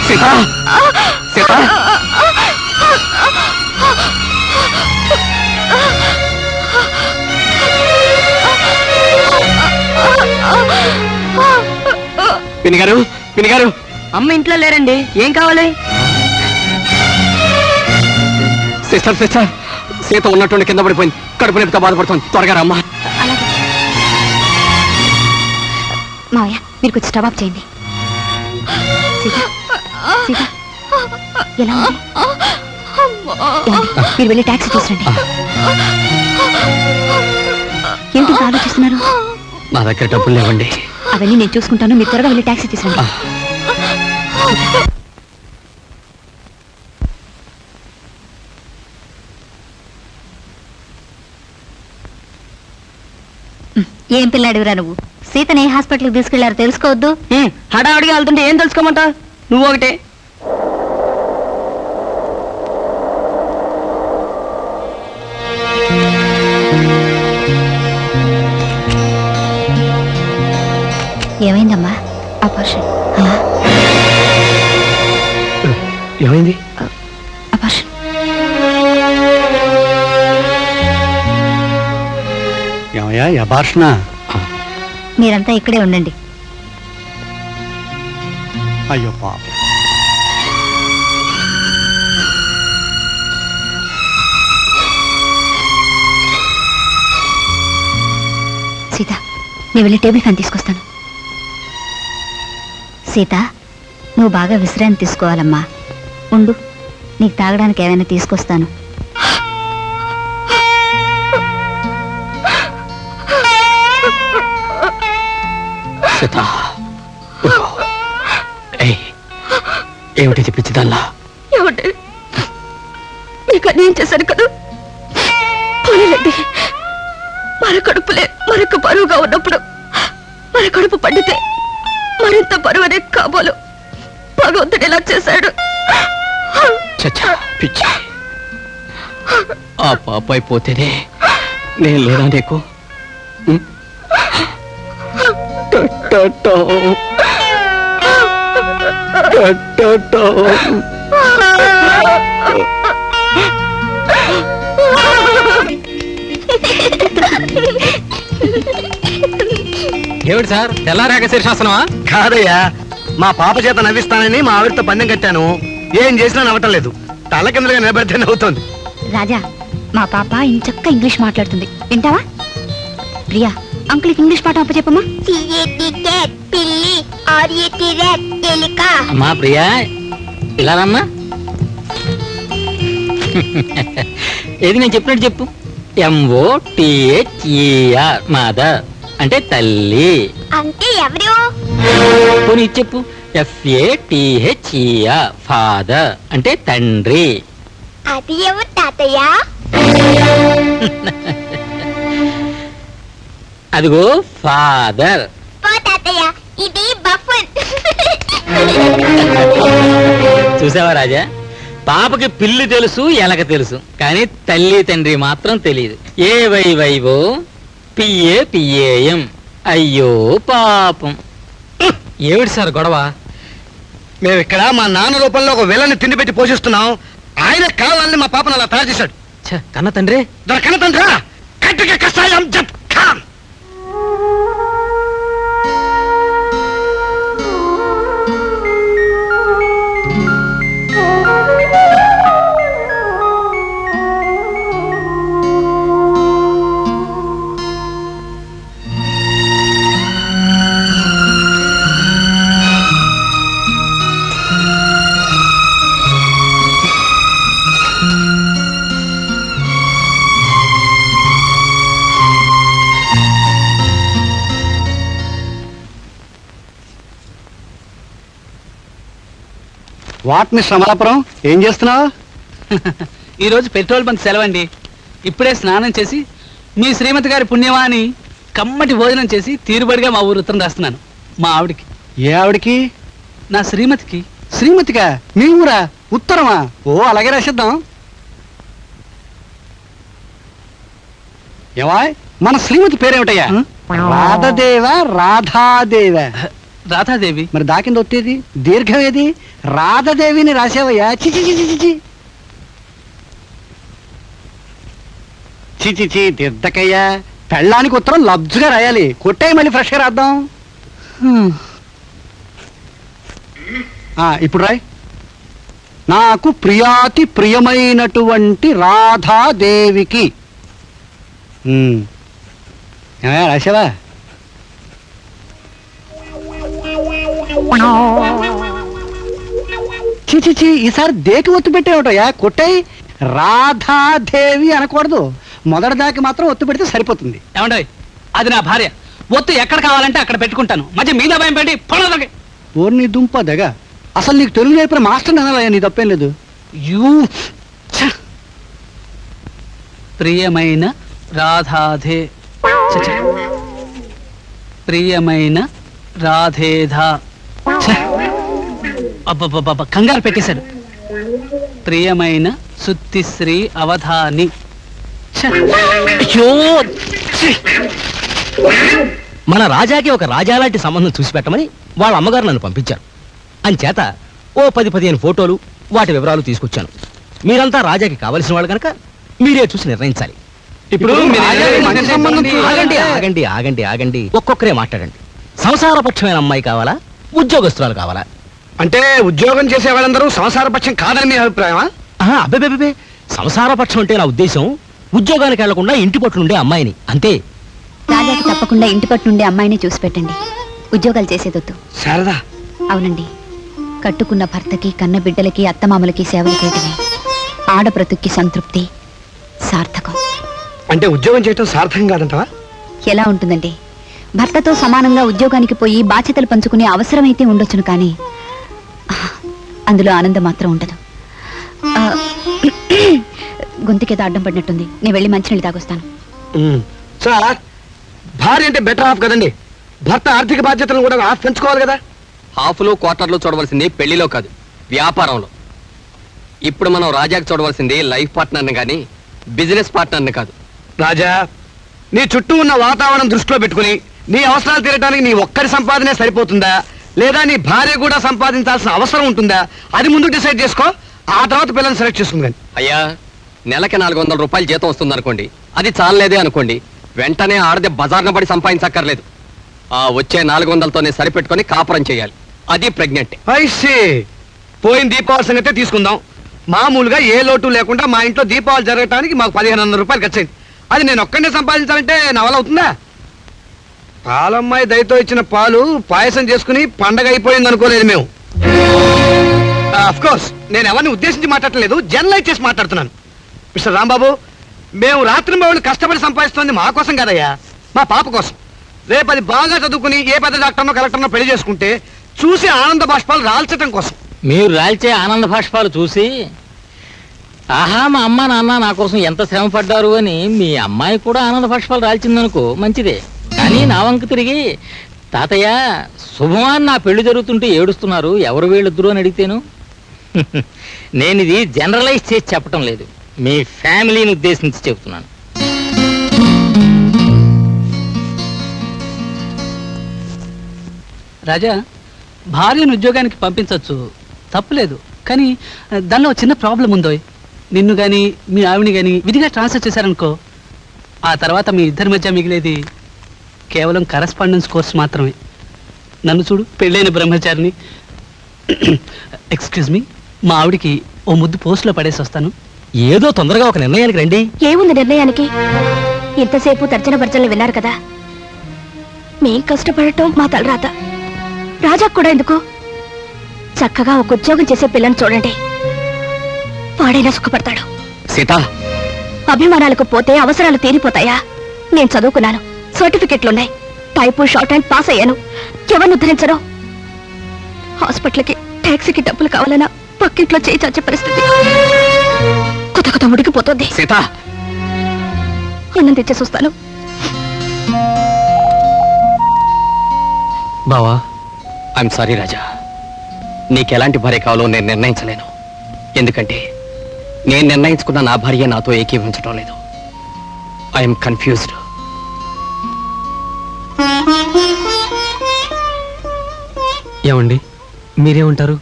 సీత సీత పినిగారు పినిగారు అమ్మ ఇంట్లో లేరండి, ఏం కావాలి? సిస్టర్ సిస్టర్ సీత ఉన్నట్టుండి కింద పడిపోయింది, కడుపు నొప్పితో బాధపడుతుంది, త్వరగా రమ్మా. మావయ్య మీరు కొంచెం స్టవ్ ఆఫ్ చేయండి. సీత సీత ఎలా ఉంది? మీరు వెళ్ళి టాక్సీ తీసురండి. ఏంటి ఇంకా ఆలోచిస్తున్నారు? నా దగ్గర డబ్బులు లేవండి. అవన్నీ నేను చూసుకుంటాను, మీరు త్వరగా వెళ్ళి టాక్సీ తీసురండి. ఏం పిల్లాడివిరా నువ్వు? సీతని హాస్పిటల్కి తీసుకెళ్లారు, తెలుసుకోవద్దు? హడావుడిగా వెళ్తుంటే ఏం తెలుసుకోమంటా? నువ్వు ఒకటే. ఏమైందమ్మా? అపార్షన్. ఏమైంది? అపార్షన్. ఏమయ్యా అబార్షణ? మీరంతా ఇక్కడే ఉండండి. అయ్యో పాప. సీత నేను వెళ్ళి టేబుల్ ఫ్యాన్ తీసుకొస్తాను. సీత నువ్వు బాగా విశ్రాంతి తీసుకోవాలమ్మా. ఉండు, నీకు తాగడానికి ఏమైనా తీసుకొస్తాను. సీత ఏమిటి పిచ్చిదల్లా? ఏమంటే నీకు నేను చేశాను కదా, పోనీలండి. మన కడుపులే మరొక బరువుగా ఉన్నప్పుడు మన కడుపు పండితే మరింత బరువనే కాబోలు భగవంతుడు ఎలా చేశాడు? చచ్చా పిచ్చి. ఆ పాప అయిపోతేనే నేను లేదా నీకు? ఏమిటి సార్ తెల్లారాక శీర్షాసనమా? కాదయ్యా, మా పాప చేత నవ్విస్తానని మా ఆవిడతో పందెం కట్టాను. ఏం చేసినా నవ్వటం లేదు, తల కిందగా నిలబెడితే నవ్వుతుంది. రాజా, మా పాప ఇంచక్క ఇంగ్లీష్ మాట్లాడుతుంది, వింటావా? ప్రియా, అంకుల్కి ఇంగ్లీష్ పాఠం అప్పచెప్పమ్మా. అమ్మా ప్రియా, ఇలా రమ్మా. ఏది నేను చెప్పినట్టు చెప్పు. MOTHER మదర్ అంటే తల్లి. అంటే ఎవరు? పోనీ చెప్పు. FATHER ఫాదర్ అంటే తండ్రి. అది ఎవరు తాతయ్య? అదిగో ఫాదర్. ఇది బఫన్. చూసావా రాజా, పాపకి పిల్లి తెలుసు, ఎలక తెలుసు, కానీ తల్లి తండ్రి మాత్రం తెలియదు. AYYO PAPAM. అయ్యో పాపం. ఏమిటి సార్ గొడవ? మేము ఇక్కడ మా నాన్న రూపంలో ఒక విలని తిండి పెట్టి పోషిస్తున్నాం. ఆయన కావాలని మా పాపను అలా తయారు చేశాడు. కన్న తండ్రి కన్న తండ్రా కట్టిక కషాయం జప్ ఖాన్. వాట్ మిస్ అమలాపురం, ఏం చేస్తున్నావు? ఈరోజు పెట్రోల్ బంక్ సెలవండి. ఇప్పుడే స్నానం చేసి మీ శ్రీమతి గారి పుణ్యమా అని కమ్మటి భోజనం చేసి తీరుబడిగా మా ఊరు ఉత్తరం రాస్తున్నాను. మా ఆవిడికి. ఏ ఆవిడికి? నా శ్రీమతికి. శ్రీమతిగా? మీ ఊరా? ఉత్తరమా? ఓ అలాగే రాసిద్దాం. ఏమా మన శ్రీమతి పేరేమిటయ్యా? రాధదేవ రాధాదేవ? రాధాదేవి. మరి దాకింది ఒత్తేది దీర్ఘం ఏది? రాధదేవిని రాసేవయ్యా. చిచి చిచి చిచి చిచి చి దిద్దకయ్యా. పెళ్ళానికి ఉత్తరం లబ్జుగా రాయాలి. కొట్టాయి మళ్ళీ ఫ్రెష్గా రాద్దాం. ఇప్పుడు రాయ్. నాకు ప్రియాతి ప్రియమైనటువంటి రాధాదేవికి. రాసావా? చిచి ఈసారి దేకి ఒత్తు పెట్టేవటయా. కొట్టాయి. రాధాదేవి అనకూడదు. మొదటి దాకి మాత్రం ఒత్తు పెడితే సరిపోతుంది. ఏమండీ, అది నా భార్య. ఒత్తు ఎక్కడ కావాలంటే అక్కడ పెట్టుకుంటాను. మధ్య మీద భయం పెట్టి పొడవదకి. ఓర్ని దుంప దగ. అసలు నీకు తెలుగు నేర్పిన మాస్టర్ అనాలయ్యా. నీ తప్పేం లేదు. ప్రియమైన రాధాధే ప్రియమైన రాధేధా. అబ్బబ్బబ్బ, కంగారు పెట్టేశాడు. ప్రియమైన సుత్తిశ్రీ అవధాని. మన రాజాకి ఒక రాజా లాంటి సంబంధం చూసి పెట్టమని వాళ్ళ అమ్మగారు నన్ను పంపించారు. అంచేత ఓ 10-15 ఫోటోలు, వాటి వివరాలు తీసుకొచ్చాను. మీరంతా రాజాకి కావలసిన వాళ్ళు కనుక మీరే చూసి నిర్ణయించాలి. ఇప్పుడు ఆగండి ఆగండి ఆగండి ఆగండి, ఒక్కొక్కరే మాట్లాడండి. సంసారపక్షమైన అమ్మాయి కావాలా, ఉద్యోగస్తురాలు కావాలా? అంటే ఉద్యోగం చేసే వాళ్ళందరూ సంసారపక్షం కాదని మీ అభిప్రాయమా? అబ్బే, సంసారపక్షం అంటే నా ఉద్దేశం ఉద్యోగానికి వెళ్లకుండా ఇంటి పట్టు నుండే అమ్మాయిని, అంతే. రాజాకి తప్పకుండా ఇంటి పట్టు నుండి అమ్మాయిని చూసి పెట్టండి. ఉద్యోగాలు చేసేదొద్దు. శారదా, అవునండి. కట్టుకున్న భర్తకి, కన్న బిడ్డలకి, అత్తమామలకి సేవలు చేయటమే ఆడబ్రతుక్కి సంతృప్తి, సార్థకం. అంటే ఉద్యోగం చేయటం సార్థకం కాదంటవా? ఎలా ఉంటుందండి? భర్తతో సమానంగా ఉద్యోగానికి పోయి బాధ్యతలు పంచుకునే అవసరమైతే ఉండొచ్చును, కానీ అందులో ఆనందం మాత్రం ఉండదు. గొంతుకేదో అడ్డం పడినట్టుంది. నేను వెళ్ళి మంచినీళ్ళు తాగొస్తాను. సార్, భార్య అంటే బెటర్ హాఫ్ కదండి. భర్త ఆర్థిక బాధ్యతలను కూడా హాఫ్ పెంచుకోవాలి కదా. హాఫ్లో క్వార్టర్లో చూడవలసింది పెళ్లిలో కాదు, వ్యాపారంలో. ఇప్పుడు మనం రాజాకి చూడవలసింది లైఫ్ పార్ట్నర్ని కానీ బిజినెస్ పార్ట్నర్ని కాదు. రాజా, నీ చుట్టూ ఉన్న వాతావరణం దృష్టిలో పెట్టుకుని నీ అవసరాలు తీరడానికి నీ ఒక్కరి సంపాదనే సరిపోతుందా, లేదా నీ భార్య కూడా సంపాదించాల్సిన అవసరం ఉంటుందా, అది ముందు డిసైడ్ చేసుకో. ఆ తర్వాత పిల్లల్ని సెలెక్ట్ చేసుకుంది. కానీ అయ్యా, నెలకి 400 రూపాయలు జీతం వస్తుంది అనుకోండి, అది చాలలేదే అనుకోండి, వెంటనే ఆడది బజార్న పడి సంపాదించక్కర్లేదు. ఆ వచ్చే 400తోనే సరిపెట్టుకొని కాపురం చేయాలి. అది ప్రెగ్నెంట్. ఐసీ. పోయిన దీపావళి సంగతే తీసుకుందాం. మామూలుగా ఏ లోటు లేకుండా మా ఇంట్లో దీపావళి జరగటానికి మాకు 1500 రూపాయలు ఖర్చయింది. అది నేను ఒక్కడే సంపాదించాలంటే నా వల్ల అవుతుందా? పాలమ్మాయి దయతో ఇచ్చిన పాలు పాయసం చేసుకుని పండగ అయిపోయింది అనుకోలేదు మేము. అఫ్ కోర్స్ నేను ఎవరిని ఉద్దేశించి మాట్లాడలేదు, జనరలైజ్ చేసి మాట్లాడుతున్నాను. మిస్టర్ రాంబాబు, మేము రాత్రింబవళ్ళు కష్టపడి సంపాదిస్తుంది మా కోసం కాదయ్యా, మా పాప కోసం. రేపు అది బాగా చదువుకుని ఏ పెద్ద డాక్టర్నో కలెక్టర్నో పెళ్లి చేసుకుంటే చూసి ఆనంద బాష్పాలు రాల్చటం కోసం. మీరు రాల్చే ఆనంద భాష్పాలు చూసి ఆహా, మా అమ్మ నాన్న నా కోసం ఎంత శ్రమ పడ్డారు అని మీ అమ్మాయి కూడా ఆనంద భాష్పాలు రాల్చిందనుకో, మంచిదే. కానీ నా వంక తిరిగి తాతయ్య శుభమాన్ నా పెళ్లి జరుగుతుంటే ఏడుస్తున్నారు, ఎవరు వీళ్ళిద్దరు అని అడిగితేను. నేను ఇది జనరలైజ్ చేసి చెప్పటం లేదు, మీ ఫ్యామిలీని ఉద్దేశించి చెబుతున్నాను. రాజా, భార్యను ఉద్యోగానికి పంపించవచ్చు, తప్పులేదు. కానీ దానిలో చిన్న ప్రాబ్లం ఉందో. నిన్ను కానీ మీ ఆవిని కానీ విధిగా ట్రాన్స్ఫర్ చేశారనుకో, ఆ తర్వాత మీ ఇద్దరి మధ్య మిగిలేది కేవలం కరస్పాండెన్స్ కోర్స్ మాత్రమే. నన్ను చూడు, పెళ్ళైన బ్రహ్మచారిని. ఎక్స్క్యూజ్ మీ, మా ఆవిడికి ఓ ముద్దు పోస్టులో పడేసి వస్తాను. ఏదో తొందరగా ఒక నిర్ణయానికి రండి. ఏముంది నిర్ణయానికి? ఇంతసేపు తర్జన భర్జనలు విన్నారు కదా. మేం కష్టపడటం మా తలరాత. రాజాకు కూడా ఎందుకు? చక్కగా ఒక ఉద్యోగం చేసే పిల్లని చూడండి, వాడైనా సుఖపడతాడు. సీత, అభిమానాలకు పోతే అవసరాలు తీరిపోతాయా? నేను చదువుకున్నాను, సర్టిఫికెట్లున్నాయి, టైపు షార్ట్ హ్యాండ్ పాస్ అయ్యాను. ఎవరిని ఉద్ధరించను? హాస్పిటల్కి టాక్సీకి డబ్బులు కావాలన్నా పక్కింట్లో చేయి చచ్చే పరిస్థితి. కొత్త కొత్త ఉడికిపోతుంది. సీత, అన్నం తెచ్చేసి వస్తాను. బావా, ఐఎమ్ సారీ రాజా. నీకెలాంటి భార్య కావాలో నేను నిర్ణయించలేను. ఎందుకంటే నేను నిర్ణయించుకున్న నా భార్య నాతో ఏకీభవించడం లేదు. I'm confused. ఏమండి మీరేమంటారు?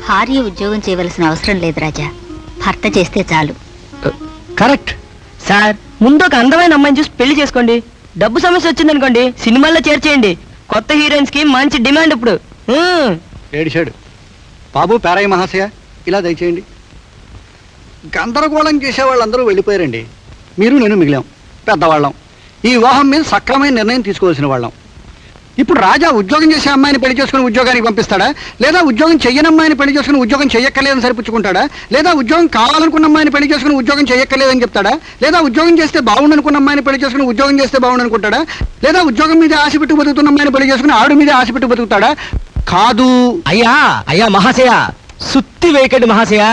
భార్య ఉద్యోగం చేయవలసిన అవసరం లేదు రాజా, భర్త చేస్తే చాలు. కరెక్ట్. సార్ ముందు ఒక అందమైన అమ్మాయిని చూసి పెళ్లి చేసుకోండి. డబ్బు సమస్య వచ్చిందనుకోండి సినిమాల్లో చేర్చేయండి. కొత్త హీరోయిన్స్ కి మంచి డిమాండ్ ఇప్పుడు. ఏడిశాడు. బాబు పేరయ్య మహాశయ, ఇలా దయచేయండి. గందరగోళం చేసే వాళ్ళందరూ వెళ్ళిపోయారండి. మీరు నేను మిగిలాం, పెద్దవాళ్ళం. ఈ వివాహం మీద సక్రమైన నిర్ణయం తీసుకోవాల్సిన వాళ్ళం. ఇప్పుడు రాజా ఉద్యోగం చేసే అమ్మాయిని పెళ్లి చేసుకుని ఉద్యోగానికి పంపిస్తాడా, లేదా ఉద్యోగం చెయ్యని అమ్మాయిని పెళ్లి చేసుకుని ఉద్యోగం చెయ్యక్కర్లేదని సరిపుచ్చుకుంటాడా, లేదా ఉద్యోగం కావాలనుకున్న అమ్మాయిని పెళ్లి చేసుకుని ఉద్యోగం చెయ్యక్కర్లేదని చెప్తాడా, లేదా ఉద్యోగం చేస్తే బాగుండనుకున్న అమ్మాయిని పెళ్లి చేసుకుని ఉద్యోగం చేస్తే బాగుండనుకుంటాడా, లేదా ఉద్యోగం మీద ఆశ పెట్టుకు బతుకుతున్న అమ్మాయిని పెళ్లి చేసుకుని ఆవిడ మీద ఆశ పెట్టు బతుకుతాడా? కాదు. అయ్యా మహాశయ, సుత్తి వేయకండి మహాశయ.